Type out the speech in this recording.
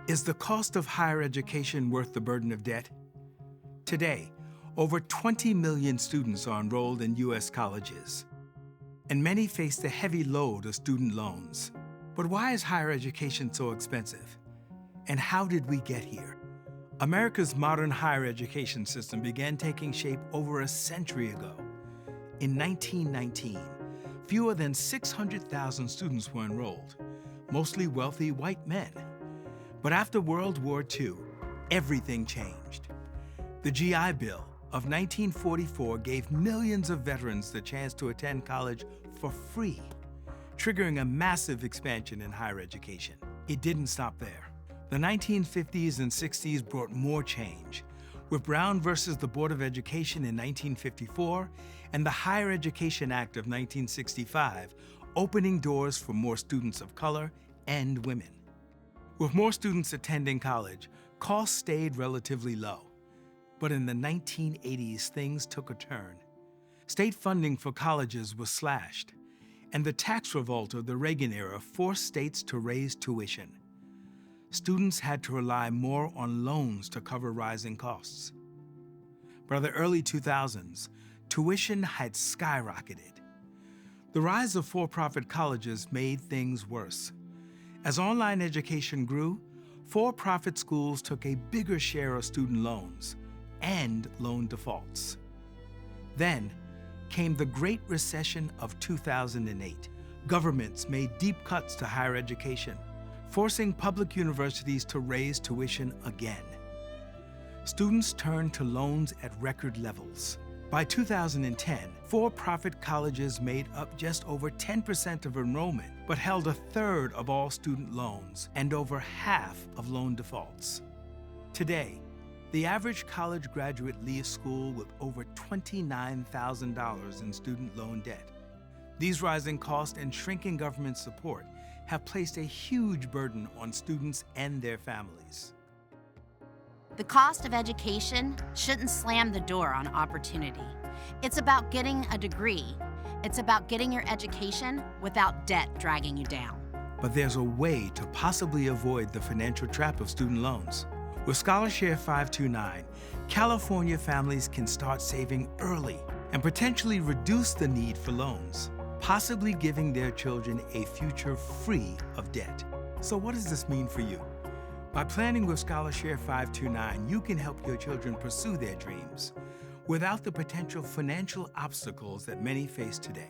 Is the cost of higher education worth the burden of debt? Today, over 20 million students are enrolled in U.S. colleges, and many face the heavy load of student loans. But why is higher education so expensive? And how did we get here? America's modern higher education system began taking shape over a century ago. In 1919, fewer than 600,000 students were enrolled, mostly wealthy white men. But after World War II, everything changed. The GI Bill of 1944 gave millions of veterans the chance to attend college for free, triggering a massive expansion in higher education. It didn't stop there. The 1950s and 60s brought more change, with Brown versus the Board of Education in 1954 and the Higher Education Act of 1965 opening doors for more students of color and women. With more students attending college, costs stayed relatively low. But in the 1980s, things took a turn. State funding for colleges was slashed, and the tax revolt of the Reagan era forced states to raise tuition. Students had to rely more on loans to cover rising costs. By the early 2000s, tuition had skyrocketed. The rise of for-profit colleges made things worse. As online education grew, for-profit schools took a bigger share of student loans and loan defaults. Then came the Great Recession of 2008. Governments made deep cuts to higher education, forcing public universities to raise tuition again. Students turned to loans at record levels. By 2010, for-profit colleges made up just over 10% of enrollment, but held a third of all student loans and over half of loan defaults. Today, the average college graduate leaves school with over $29,000 in student loan debt. These rising costs and shrinking government support have placed a huge burden on students and their families. The cost of education shouldn't slam the door on opportunity. It's about getting a degree. It's about getting your education without debt dragging you down. But there's a way to possibly avoid the financial trap of student loans. With ScholarShare 529, California families can start saving early and potentially reduce the need for loans, possibly giving their children a future free of debt. So what does this mean for you? By planning with ScholarShare 529, you can help your children pursue their dreams without the potential financial obstacles that many face today.